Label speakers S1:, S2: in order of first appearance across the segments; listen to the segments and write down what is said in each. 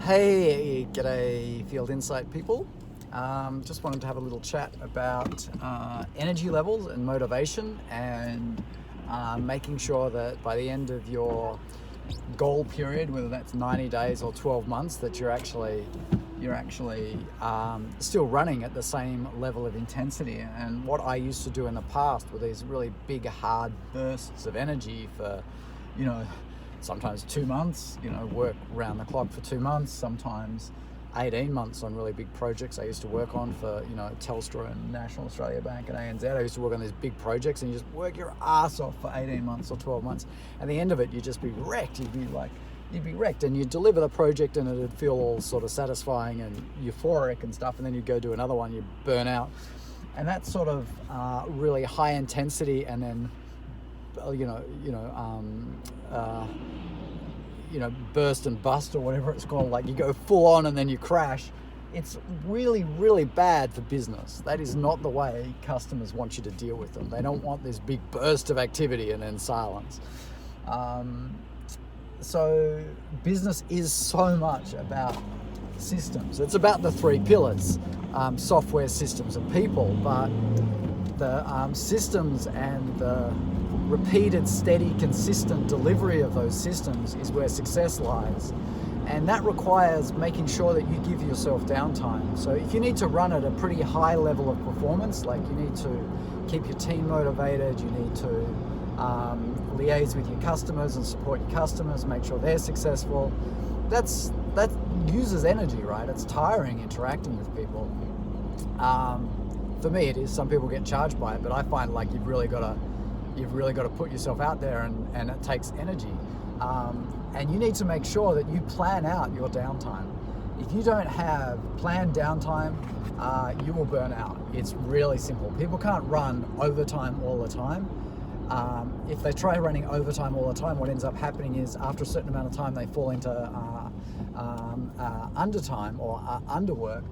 S1: Hey, g'day Field Insight people. Just wanted to have a little chat about energy levels and motivation, and making sure that by the end of your goal period, whether that's 90 days or 12 months, that you're actually still running at the same level of intensity. And what I used to do in the past were these really big hard bursts of energy for, sometimes 2 months, work round the clock for 2 months, sometimes 18 months on really big projects I used to work on for, Telstra and National Australia Bank and ANZ. I used to work on these big projects, and you just work your ass off for 18 months or 12 months. At the end of it, you'd just be wrecked. You'd be wrecked, and you'd deliver the project and it'd feel all sort of satisfying and euphoric and stuff, and then you'd go do another one, you'd burn out. And that sort of really high intensity, and then burst and bust, or whatever it's called, like you go full on and then you crash. It's really, really bad for business. That is not the way customers want you to deal with them. They don't want this big burst of activity and then silence. So business is so much about systems. It's about the three pillars, software, systems, and people. But the systems and the repeated, steady, consistent delivery of those systems is where success lies. And that requires making sure that you give yourself downtime. So if you need to run at a pretty high level of performance, like you need to keep your team motivated, you need to liaise with your customers and support your customers, make sure they're successful, that uses energy, right? It's tiring interacting with people. For me it is. Some people get charged by it, but I find like you've really got to put yourself out there, and it takes energy. And you need to make sure that you plan out your downtime. If you don't have planned downtime, you will burn out. It's really simple. People can't run overtime all the time. If they try running overtime all the time, what ends up happening is after a certain amount of time, they fall into undertime or underwork.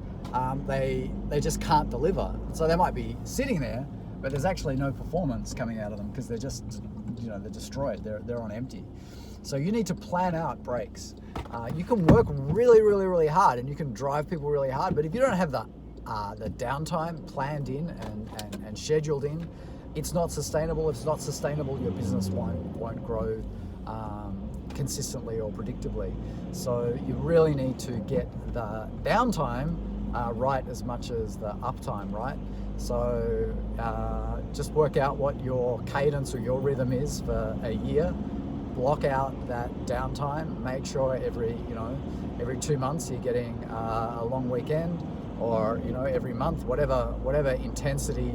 S1: They just can't deliver. So they might be sitting there, but there's actually no performance coming out of them because they're just, they're destroyed. They're on empty. So you need to plan out breaks. You can work really, really, really hard, and you can drive people really hard, but if you don't have the downtime planned in and scheduled in, it's not sustainable. If it's not sustainable, your business won't grow consistently or predictably. So you really need to get the downtime right as much as the uptime, right? So just work out what your cadence or your rhythm is for a year. Block out that downtime. Make sure every 2 months you're getting a long weekend, or every month, whatever intensity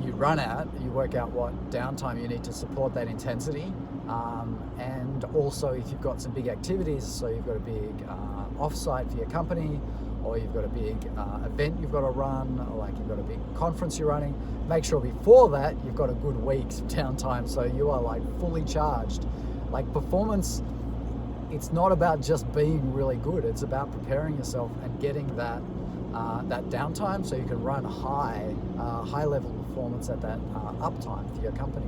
S1: you run at, you work out what downtime you need to support that intensity. And also, if you've got some big activities, so you've got a big offsite for your company, or you've got a big event you've got to run, or like you've got a big conference you're running, make sure before that you've got a good week's downtime, so you are like fully charged. Like performance, it's not about just being really good. It's about preparing yourself and getting that downtime so you can run high level performance at that uptime for your company.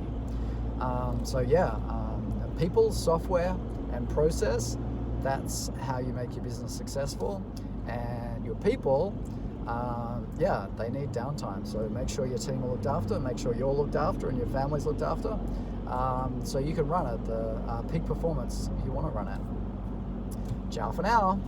S1: People, software, and process, that's how you make your business successful. And your people, they need downtime. So make sure your team are looked after, make sure you're looked after, and your family's looked after, so you can run at the peak performance you want to run at. Ciao for now.